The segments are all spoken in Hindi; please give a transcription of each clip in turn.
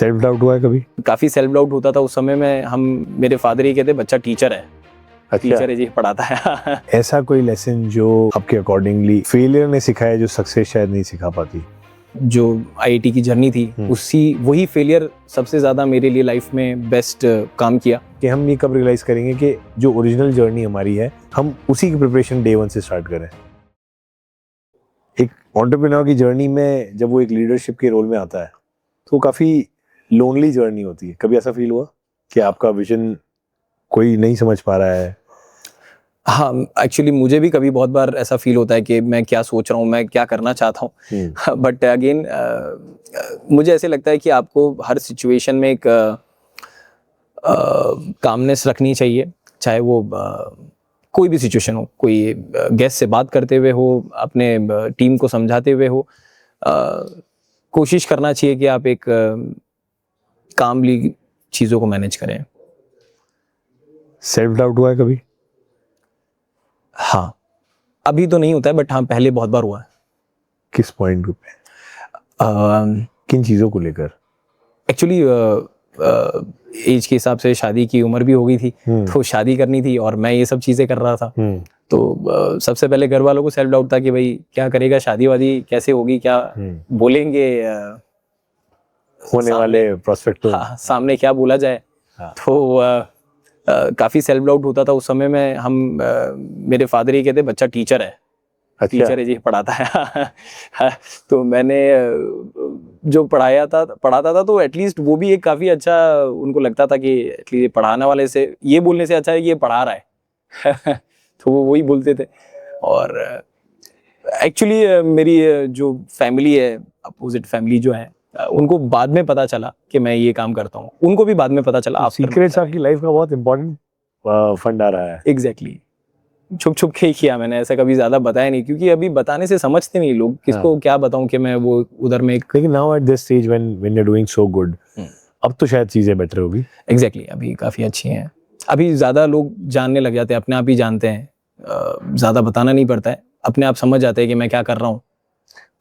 सेल्फ डाउट हुआ है कभी? काफ़ी सेल्फ डाउट होता था उस समय में। मेरे फादर ही कहते बच्चा टीचर है, टीचर है जी, पढ़ाता है। ऐसा कोई लेसन जो आपके अकॉर्डिंगली फेलियर ने सिखाया जो सक्सेस शायद नहीं सिखा पाती? जो आईआईटी की जर्नी थी वही फेलियर सबसे ज़्यादा मेरे लिए लाइफ में बेस्ट काम किया। कि हम ये कब रियलाइज करेंगे कि जो ओरिजिनल जर्नी हमारी है हम उसी की प्रिपरेशन डे 1 से स्टार्ट करें। एक एंटरप्रेन्योर की जर्नी में जब वो एक लीडरशिप के रोल में आता है तो काफ़ी लोनली जर्नी होती है। कभी ऐसा फील हुआ कि आपका विजन कोई नहीं समझ पा रहा है? हाँ, एक्चुअली मुझे भी कभी बहुत बार ऐसा फील होता है कि मैं क्या सोच रहा हूँ, मैं क्या करना चाहता हूँ। बट अगेन मुझे ऐसे लगता है कि आपको हर सिचुएशन में एक कामनेस रखनी चाहिए, चाहे वो कोई भी सिचुएशन हो, कोई गेस्ट से बात करते हुए हो, अपने टीम को समझाते हुए हो। कोशिश करना चाहिए कि आप एक कामली चीज़ों को मैनेज करें। सेल्फ डाउट हुआ है कभी? हाँ, अभी तो नहीं होता है, बट हाँ पहले बहुत बार हुआ है। किस पॉइंट पे? किन चीज़ों को लेकर? एक्चुअली एज के हिसाब से शादी की उम्र भी हो गई थी, तो शादी करनी थी और मैं ये सब चीज़ें कर रहा था। तो सबसे पहले घर वालों को सेल्फ डाउट था कि भाई क्या करेगा, शादी वादी कैसे होगी, क्या बोलेंगे होने वाले प्रोस्पेक्ट। हाँ, सामने क्या बोला जाए। तो काफ़ी सेल्फ डाउट होता था उस समय में। मेरे फादर ही कहते बच्चा टीचर है, टीचर है जी, पढ़ाता है। तो मैंने जो पढ़ाता था तो एटलीस्ट वो भी एक काफ़ी अच्छा उनको लगता था कि एटलीस्ट पढ़ाने वाले से ये बोलने से अच्छा है कि ये पढ़ा रहा है। तो वो वही बोलते थे। और एक्चुअली मेरी जो फैमिली है, अपोजिट फैमिली जो है, उनको बाद में पता चला कि मैं ये काम करता हूँ। उनको भी बाद में पता चला। सीक्रेट्स आपकी लाइफ का बहुत इंपॉर्टेंट फंड आ रहा है। एग्जैक्टली। छुप छुप के ही किया मैंने, ऐसा कभी ज्यादा बताया नहीं, क्योंकि अभी बताने से समझते नहीं लोग, किसको क्या बताऊं कि मैं वो उधर में। लेकिन now at this stage when you are doing so good, अब तो शायद चीजें बेटर होगी। एग्जैक्टली, अभी काफी अच्छी हैं। अभी ज्यादा लोग जानने लग जाते हैं, अपने आप ही जानते हैं, ज्यादा बताना नहीं पड़ता है, अपने आप समझ जाते हैं कि मैं क्या कर रहा हूँ।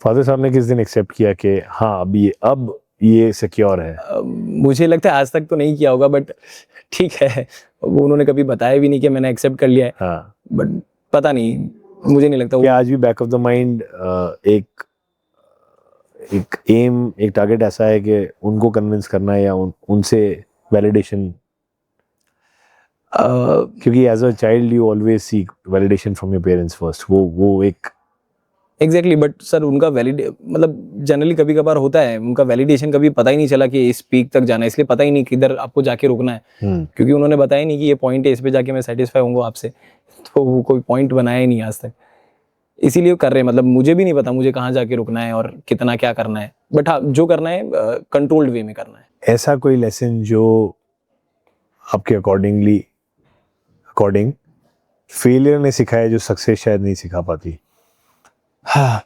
फादर साहब ने किस दिन एक्सेप्ट किया कि हाँ अब ये सिक्योर है? मुझे लगता है आज तक तो नहीं किया होगा, बट ठीक है, वो उन्होंने कभी बताया भी नहीं कि मैंने एक्सेप्ट कर लिया है। हाँ। बट पता नहीं, मुझे नहीं लगता कि आज भी बैक ऑफ द माइंड एक एम, एक टारगेट ऐसा है कि उनको कन्विंस करना है या उनसे वैलिडेशन। क्योंकि as a child you always seek validation from your parents first. वो एक एग्जैक्टली। बट सर उनका मतलब जनरली कभी कभार होता है, उनका वैलिडेशन कभी पता ही नहीं चला कि इस पीक तक जाना है, इसलिए पता ही नहीं किधर आपको जाके रुकना है। क्योंकि उन्होंने बताया नहीं कि ये पॉइंट है, इस पे जाके मैं सेटिस्फाई होऊंगा आपसे। तो वो कोई पॉइंट बनाया ही नहीं आज तक, इसीलिए कर रहे हैं। मतलब मुझे भी नहीं पता मुझे कहाँ जाके रुकना है और कितना क्या करना है, बट हाँ जो करना है कंट्रोल्ड वे में करना है। ऐसा कोई लेसन जो आपके अकॉर्डिंग फेलियर ने सिखाया जो सक्सेस शायद नहीं सिखा पाती? हाँ,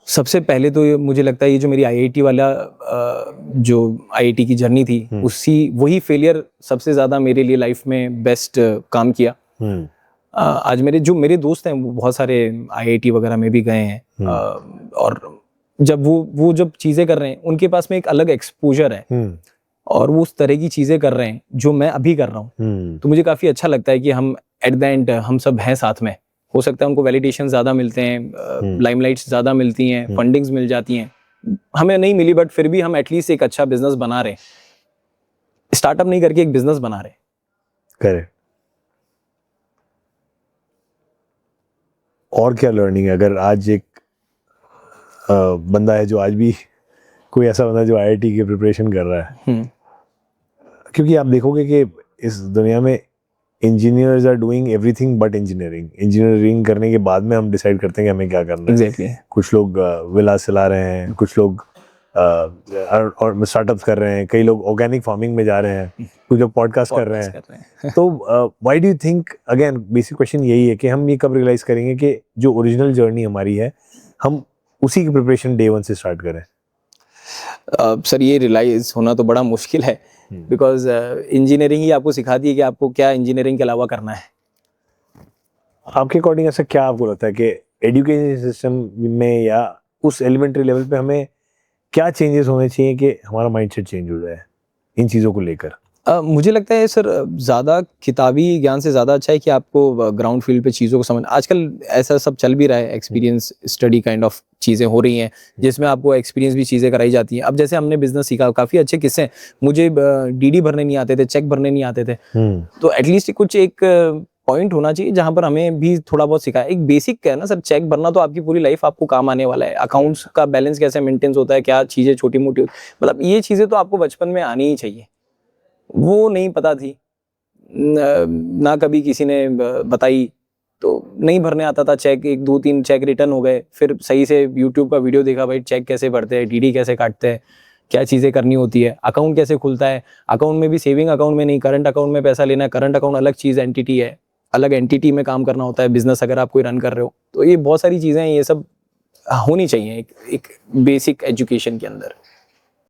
सबसे पहले तो मुझे लगता है ये जो मेरी आईआईटी वाला जो आईआईटी की जर्नी थी वही फेलियर सबसे ज़्यादा मेरे लिए लाइफ में बेस्ट काम किया। आज मेरे दोस्त हैं वो बहुत सारे आईआईटी वगैरह में भी गए हैं, और जब वो जब चीज़ें कर रहे हैं उनके पास में एक अलग एक्सपोजर है, और वो उस तरह की चीज़ें कर रहे हैं जो मैं अभी कर रहा हूँ। तो मुझे काफ़ी अच्छा लगता है कि हम एट द एंड हम सब हैं साथ में। हो सकता है उनको वैलिडेशन ज़्यादा मिलते हैं, लाइमलाइट्स ज़्यादा मिलती हैं, फंडिंग्स मिल जाती हैं, हमें नहीं मिली, बट फिर भी हम एटलीस्ट एक अच्छा बिजनेस बना रहे हैं, स्टार्टअप नहीं करके एक बिजनेस बना रहे हैं। करेक्ट। और क्या लर्निंग है? अगर आज एक बंदा है जो आज भी कोई ऐसा बंदा जो आईआईटी की प्रिपरेशन कर रहा है, क्योंकि आप देखोगे कि इस दुनिया में engineers are doing everything but engineering करने के बाद में हम डिसाइड करते हैं कि हमें क्या करना है। Exactly. कुछ लोग विलास चला रहे हैं, कुछ लोग और स्टार्टअप्स कर रहे हैं, कई लोग ऑर्गेनिक फार्मिंग में जा रहे हैं, कुछ लोग पॉडकास्ट कर रहे हैं। तो why do you think, again basic question यही है कि हम ये कब रियलाइज करेंगे कि जो ओरिजिनल जर्नी हमारी है हम उसी की प्रिपरेशन डे 1 से स्टार्ट करें? सर ये रियलाइज होना तो बड़ा मुश्किल है, बिकॉज इंजीनियरिंग ही आपको सिखाती है कि आपको क्या इंजीनियरिंग के अलावा करना है। आपके अकॉर्डिंग ऐसा क्या आपको लगता है कि एजुकेशन सिस्टम में या उस एलिमेंट्री लेवल पे हमें क्या चेंजेस होने चाहिए कि हमारा माइंडसेट चेंज हो जाए इन चीज़ों को लेकर? मुझे लगता है सर, ज़्यादा किताबी ज्ञान से ज़्यादा अच्छा है कि आपको ग्राउंड फील्ड पे चीज़ों को समझ। आजकल ऐसा सब चल भी रहा है, एक्सपीरियंस स्टडी काइंड ऑफ चीज़ें हो रही हैं जिसमें आपको एक्सपीरियंस भी चीज़ें कराई जाती हैं। अब जैसे हमने बिजनेस सीखा, काफ़ी अच्छे किस्से हैं। मुझे डीडी भरने नहीं आते थे, चेक भरने नहीं आते थे, तो एटलीस्ट कुछ एक पॉइंट होना चाहिए जहां पर हमें भी थोड़ा बहुत सिखाया। एक बेसिक है ना सर, चेक भरना तो आपकी पूरी लाइफ आपको काम आने वाला है। अकाउंट्स का बैलेंस कैसे मेंटेन होता है, क्या चीज़ें छोटी मोटी, मतलब ये चीज़ें तो आपको बचपन में आनी ही चाहिए। वो नहीं पता थी ना कभी किसी ने बताई, तो नहीं भरने आता था चेक। 1 2 3 चेक रिटर्न हो गए, फिर सही से यूट्यूब का वीडियो देखा, भाई चेक कैसे भरते हैं, डीडी कैसे काटते हैं, क्या चीज़ें करनी होती है, अकाउंट कैसे खुलता है। अकाउंट में भी सेविंग अकाउंट में नहीं, करंट अकाउंट में पैसा लेना है। करंट अकाउंट अलग चीज़, एंटिटी है, अलग एंटिटी में काम करना होता है बिजनेस अगर आप कोई रन कर रहे हो। तो ये बहुत सारी चीज़ें हैं, ये सब होनी चाहिए एक बेसिक एजुकेशन के अंदर।